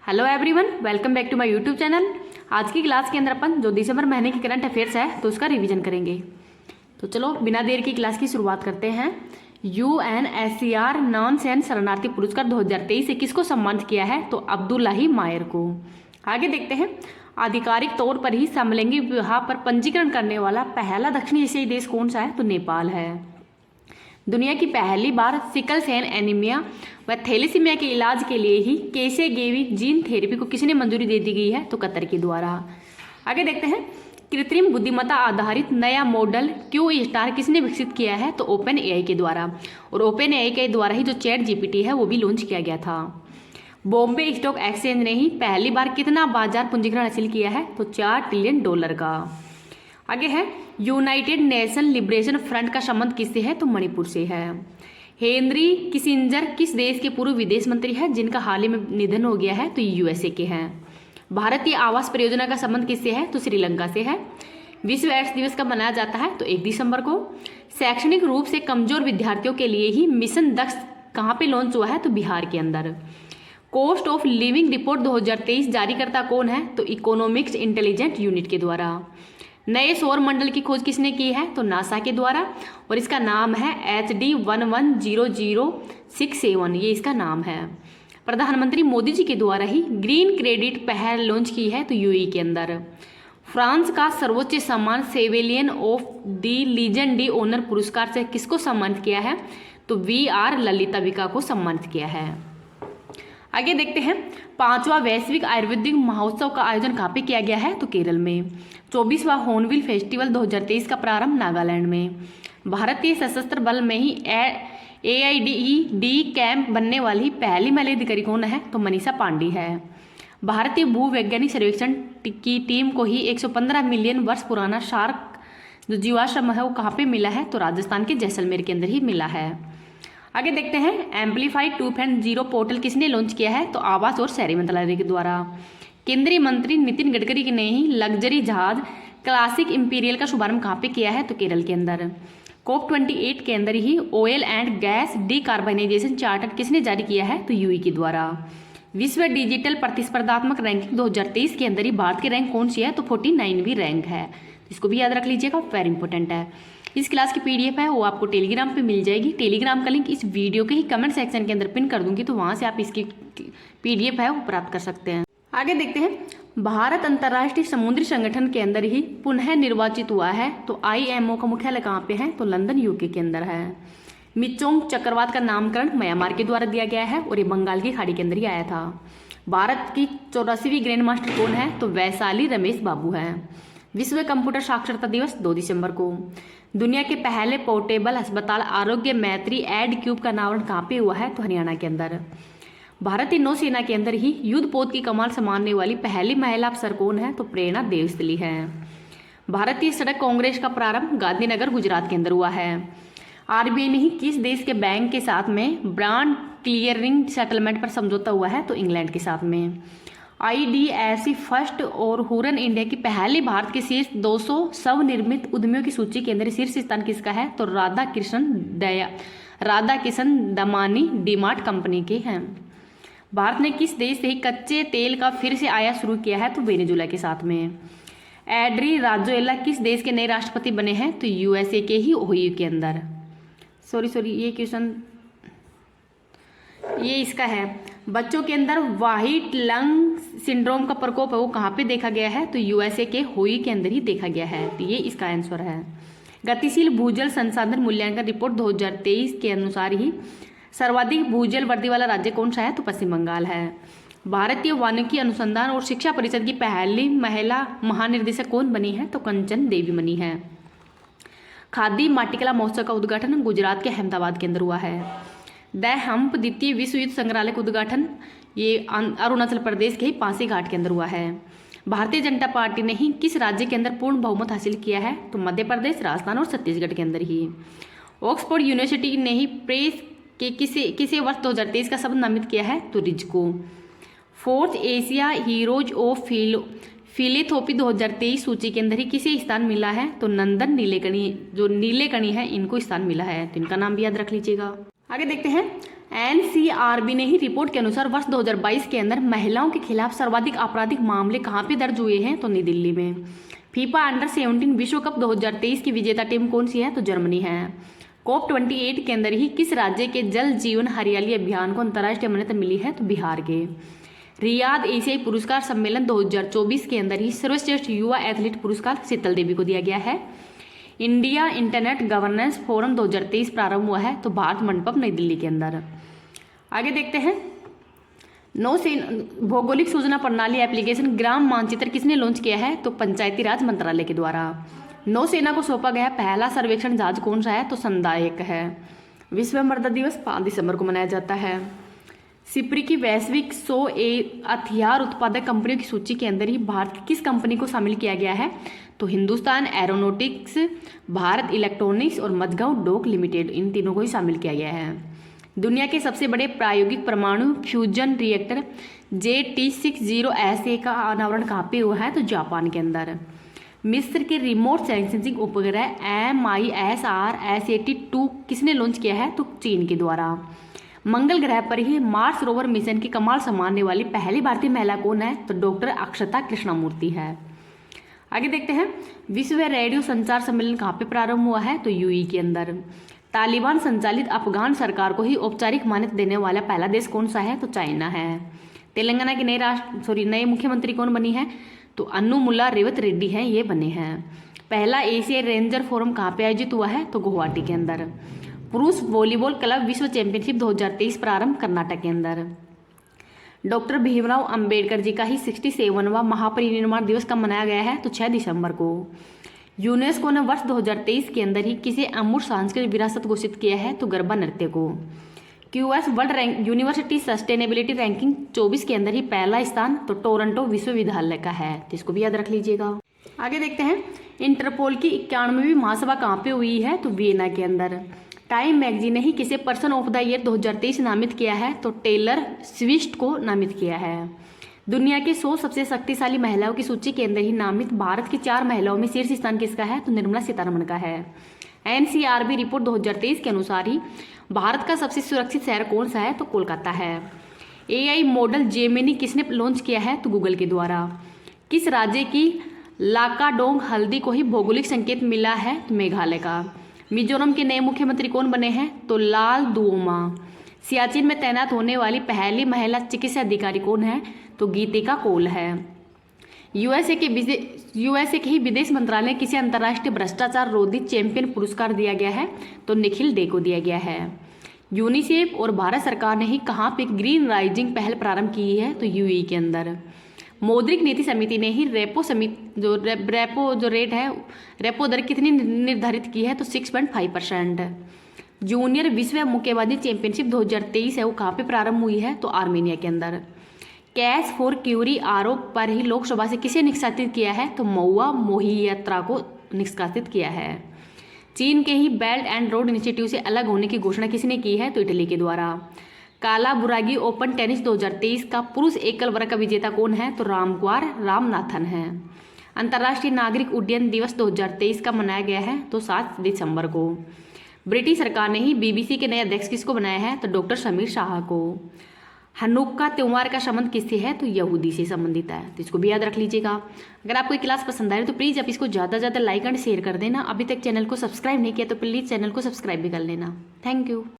Hello everyone, welcome back to my YouTube channel. आज की class के अंदर अपन जो दिसंबर महीने की करंट अफेयर्स है तो उसका रिवीजन करेंगे। तो चलो बिना देर की क्लास की शुरुआत करते हैं। UNHCR नॉन सैन्य शरणार्थी पुरस्कार 2023 से किसको सम्मानित किया है? तो अब्दुल्लाही मायर को। आगे देखते हैं। आधिकारिक तौर पर ही समलैंगिक विवाह पर पंजीकरण करने वाला पहला दक्षिण एशियाई देश कौन सा है? तो नेपाल है। दुनिया की पहली बार सिकल सेल एनीमिया व थैलेसीमिया के इलाज के लिए ही केसेगेवी जीन थेरेपी को किसने मंजूरी दे दी गई है? तो कतर के द्वारा। आगे देखते हैं। कृत्रिम बुद्धिमत्ता आधारित नया मॉडल क्यू स्टार किसने विकसित किया है? तो ओपन एआई के द्वारा। और ओपन एआई के द्वारा ही जो चैट जीपीटी है वो भी लॉन्च किया गया था। बॉम्बे स्टॉक एक्सचेंज ने ही पहली बार कितना बाजार पूंजीकरण हासिल किया है? तो $4 ट्रिलियन का। आगे है। यूनाइटेड नेशन लिबरेशन फ्रंट का संबंध किससे है? तो मणिपुर से है। हेनरी किसिंजर किस देश के पूर्व विदेश मंत्री है जिनका हाल ही में निधन हो गया है? तो यूएसए के हैं। भारतीय आवास परियोजना का संबंध किससे है? तो श्रीलंका से है। विश्व एड्स दिवस कब मनाया जाता है? तो 1 दिसंबर को। शैक्षणिक रूप से कमजोर विद्यार्थियों के लिए ही मिशन दक्ष कहाँ पे लॉन्च हुआ है? तो बिहार के अंदर। कॉस्ट ऑफ लिविंग रिपोर्ट 2023 जारीकर्ता कौन है? तो इकोनॉमिक्स इंटेलिजेंट यूनिट के द्वारा। नए सौर मंडल की खोज किसने की है? तो नासा के द्वारा। और इसका नाम है HD 110067, ये इसका नाम है। प्रधानमंत्री मोदी जी के द्वारा ही ग्रीन क्रेडिट पहल लॉन्च की है तो यूएई के अंदर। फ्रांस का सर्वोच्च सम्मान chevalier of the legion d' honour पुरस्कार से किसको सम्मानित किया है? तो VR ललिताविका को सम्मानित किया है। आगे देखते हैं। 5वां वैश्विक आयुर्वेदिक महोत्सव का आयोजन कहाँ पे किया गया है? तो केरल में। 24वां हॉर्नबिल फेस्टिवल 2023 का प्रारंभ नागालैंड में। भारतीय सशस्त्र बल में ही AIDED कैंप बनने वाली पहली महिला अधिकारी कौन है? तो मनीषा पांडे है। भारतीय भूवैज्ञानिक सर्वेक्षण की टीम को ही 115 मिलियन वर्ष पुराना शार्क जो जीवाश्म है वो कहाँ पे मिला है? तो राजस्थान के जैसलमेर के अंदर ही मिला है। आगे देखते हैं। एम्पलीफाइड 2.0 पोर्टल किसने लॉन्च किया है? तो आवास और शहरी मंत्रालय के द्वारा। केंद्रीय मंत्री नितिन गडकरी ने ही लग्जरी जहाज क्लासिक इंपीरियल का शुभारंभ कहाँ पे किया है? तो केरल के अंदर। COP28 के अंदर ही oil and gas decarbonisation charter किसने जारी किया है? तो यूएई के द्वारा। विश्व डिजिटल प्रतिस्पर्धात्मक रैंकिंग 2023 के अंदर ही भारत की रैंक कौन सी है? तो 49वीं रैंक है। इसको भी याद रख लीजिएगा, वेरी इंपॉर्टेंट है। इस क्लास की PDF है वो आपको टेलीग्राम पे मिल जाएगी। टेलीग्राम का लिंक इस वीडियो के ही कमेंट सेक्शन के अंदर पिन कर दूंगी, तो वहाँ से आप इसकी PDF है वो प्राप्त कर सकते हैं। आगे देखते हैं। भारत अंतर्राष्ट्रीय समुद्री संगठन के अंदर ही पुनः निर्वाचित हुआ है तो IMO का मुख्यालय कहाँ पे है? तो लंदन UK के अंदर है। मिचोंग चक्रवात का नामकरण म्यांमार के द्वारा दिया गया है और ये बंगाल की खाड़ी के अंदर ही आया था। भारत की 84वीं ग्रैंड मास्टर कौन है? तो वैशाली रमेश बाबू है। विश्व कंप्यूटर साक्षरता दिवस 2 दिसंबर को। दुनिया के पहले पोर्टेबल अस्पताल आरोग्य मैत्री एड क्यूब का अनावरण कहाँ पे हुआ है? तो हरियाणा के अंदर। भारतीय नौसेना के अंदर ही युद्ध पोत की कमान संभालने वाली पहली महिला अफसर कौन है? तो प्रेरणा देवस्थली है। भारतीय सड़क कांग्रेस का प्रारंभ गांधीनगर गुजरात के अंदर हुआ है। RBI ने ही किस देश के बैंक के साथ में ब्रांड क्लियरिंग सेटलमेंट पर समझौता हुआ है? तो इंग्लैंड के साथ में। IDFC फर्स्ट और हुरन इंडिया की पहली भारत के शीर्ष 200 स्वनिर्मित उद्यमियों की सूची के अंदर शीर्ष स्थान किसका है? तो राधाकिशन दमानी डीमार्ट कंपनी के हैं। भारत ने किस देश से ही कच्चे तेल का फिर से आयात शुरू किया है? तो वेनेजुएला के साथ में। एड्री राजोएला किस देश के नए राष्ट्रपति बने हैं? तो USA के ही ओहियो के अंदर। सॉरी ये क्वेश्चन ये इसका है। बच्चों के अंदर व्हाइट लंग सिंड्रोम का प्रकोप है वो कहाँ पे देखा गया है? तो USA के होई के अंदर ही देखा गया है। तो ये इसका आंसर है। गतिशील भूजल संसाधन मूल्यांकन रिपोर्ट 2023 के अनुसार ही सर्वाधिक भूजल वृद्धि वाला राज्य कौन सा है? तो पश्चिम बंगाल है। भारतीय वानिकी अनुसंधान और शिक्षा परिषद की पहली महिला महानिर्देशक कौन बनी है? तो कंचन देवी बनी है। खादी माटीकला महोत्सव का उद्घाटन गुजरात के अहमदाबाद के अंदर हुआ है। द हम्प द्वितीय विश्व युद्ध संग्रहालय का उद्घाटन ये अरुणाचल प्रदेश के ही पासी घाट के अंदर हुआ है। भारतीय जनता पार्टी ने ही किस राज्य के अंदर पूर्ण बहुमत हासिल किया है? तो मध्य प्रदेश, राजस्थान और छत्तीसगढ़ के अंदर ही। ऑक्सफोर्ड यूनिवर्सिटी ने ही प्रेस के किसे वर्ष 2023 का शब्द नामित किया है? तो रिज को। 4th Asia heroes of philanthropy 2023 सूची के अंदर ही किसे स्थान मिला है? तो नंदन नीलेकणी जो नीलेकणी है इनको स्थान मिला है, तो इनका नाम भी याद रख लीजिएगा। आगे देखते हैं। एनसीआरबी ने ही रिपोर्ट के अनुसार वर्ष 2022 के अंदर महिलाओं के खिलाफ सर्वाधिक आपराधिक मामले कहाँ पे दर्ज हुए हैं? तो नई दिल्ली में। फीफा अंडर 17 विश्व कप 2023 की विजेता टीम कौन सी है? तो जर्मनी है। COP28 के अंदर ही किस राज्य के जल जीवन हरियाली अभियान को अंतर्राष्ट्रीय मान्यता मिली है? तो बिहार के। रियाद एशियाई पुरस्कार सम्मेलन 2024 के अंदर ही सर्वश्रेष्ठ युवा एथलीट पुरस्कार शीतल देवी को दिया गया है। इंडिया इंटरनेट गवर्नेंस फोरम 2023 प्रारंभ हुआ है, तो भारत मंडपम नई दिल्ली के अंदर। आगे देखते हैं, नौसेना भौगोलिक सूचना प्रणाली एप्लीकेशन ग्राम मानचित्र किसने लॉन्च किया है? तो पंचायती राज मंत्रालय के द्वारा। नौसेना को सौंपा गया पहला सर्वेक्षण जहाज कौन सा है? तो संदायक है। विश्व मृदा दिवस 5 दिसंबर को मनाया जाता है। सिप्री की वैश्विक 100 हथियार उत्पादक कंपनियों की सूची के अंदर ही भारत की किस कंपनी को शामिल किया गया है? तो हिंदुस्तान एरोनॉटिक्स, भारत इलेक्ट्रॉनिक्स और मझगांव डॉक लिमिटेड, इन तीनों को ही शामिल किया गया है। दुनिया के सबसे बड़े प्रायोगिक परमाणु फ्यूजन रिएक्टर JT60SA का अनावरण कहाँ पे हुआ है? तो जापान के अंदर। मिस्र के रिमोट सेंसिंग उपग्रह MISR S82 किसने लॉन्च किया है? तो चीन के द्वारा। मंगल ग्रह पर ही मार्स रोवर मिशन की कमाल संभालने वाली पहली भारतीय महिला कौन है? तो डॉक्टर अक्षता कृष्णामूर्ति है। आगे देखते हैं, विश्व रेडियो संचार सम्मेलन कहाँ पे प्रारंभ हुआ है? तो UAE के अंदर। तालिबान संचालित अफगान सरकार को ही औपचारिक मान्यता देने वाला पहला देश कौन सा है? तो चाइना है। तेलंगाना के नए मुख्यमंत्री कौन बनी है? तो अन्नुमुला रेवत रेड्डी हैं, ये बने हैं। पहला एशियाई रेंजर फोरम कहाँ पे आयोजित हुआ है? तो गुवाहाटी के अंदर। पुरुष वॉलीबॉल क्लब विश्व चैंपियनशिप 2023 प्रारंभ कर्नाटक के अंदर। डॉक्टर भीमराव अंबेडकर जी का ही 67वां महापरिनिर्वाण दिवस कब मनाया गया है? तो 6 दिसंबर को। यूनेस्को ने वर्ष 2023 के अंदर ही किसे अमूर्त सांस्कृतिक विरासत घोषित किया है? तो गरबा नृत्य को। QS world university sustainability ranking 24 के अंदर ही पहला स्थान तो टोरंटो विश्वविद्यालय का है, तो इसको भी याद रख लीजिएगा। आगे देखते हैं, इंटरपोल की 91वीं महासभा कहाँ पे हुई है? तो वियना के अंदर। टाइम मैगजीन ने ही किसे पर्सन ऑफ द ईयर 2023 नामित किया है? तो टेलर स्विफ्ट को नामित किया है। दुनिया के 100 सबसे शक्तिशाली महिलाओं की सूची के अंदर ही नामित भारत की 4 महिलाओं में शीर्ष स्थान किसका है? तो निर्मला सीतारमण का है। NCRB रिपोर्ट 2023 के अनुसार ही भारत का सबसे सुरक्षित शहर कौन सा है? तो कोलकाता है। AI मॉडल जेमिनी किसने लॉन्च किया है? तो गूगल के द्वारा। किस राज्य की लाकाडोंग हल्दी को ही भौगोलिक संकेत मिला है? तो मेघालय का। मिजोरम के नए मुख्यमंत्री कौन बने हैं? तो लाल दुओमा। सियाचिन में तैनात होने वाली पहली महिला चिकित्सा अधिकारी कौन है? तो गीतिका कौल है। यूएसए के ही विदेश मंत्रालय ने किसे अंतर्राष्ट्रीय भ्रष्टाचार रोधी चैंपियन पुरस्कार दिया गया है? तो निखिल डे को दिया गया है। यूनिसेफ और भारत सरकार ने ही कहाँ पे ग्रीन राइजिंग पहल प्रारंभ की है? तो UAE के अंदर। मौद्रिक नीति समिति ने ही रेपो दर कितनी निर्धारित की है? तो 6.5%। जूनियर विश्व मुक्केबाजी चैंपियनशिप 2023 है, वो कहाँ पे प्रारंभ हुई है? तो आर्मेनिया के अंदर। कैश फॉर क्यूरी आरोप पर ही लोकसभा से किसे निष्कासित किया है? तो महुआ मोहित्रा को निष्कासित किया है। चीन के ही बेल्ट एंड रोड इनिशिएटिव से अलग होने की घोषणा किसने की है? तो इटली के द्वारा। कालाबुरागी ओपन टेनिस 2023 का पुरुष एकल वर्ग का विजेता कौन है? तो रामकुमार रामनाथन है। अंतर्राष्ट्रीय नागरिक उड्डयन दिवस 2023 का मनाया गया है, तो 7 दिसंबर को। ब्रिटिश सरकार ने ही BBC के नए अध्यक्ष किसको बनाया है? तो डॉक्टर समीर शाह को। हनुक्का त्योहार का संबंध किससे है? तो यहूदी से संबंधित है, तो इसको भी याद रख लीजिएगा। अगर आपको ये क्लास पसंद आए तो प्लीज़ आप इसको ज़्यादा से ज़्यादा लाइक एंड शेयर कर देना। अभी तक चैनल को सब्सक्राइब नहीं किया तो प्लीज़ चैनल को सब्सक्राइब भी कर लेना। Thank you.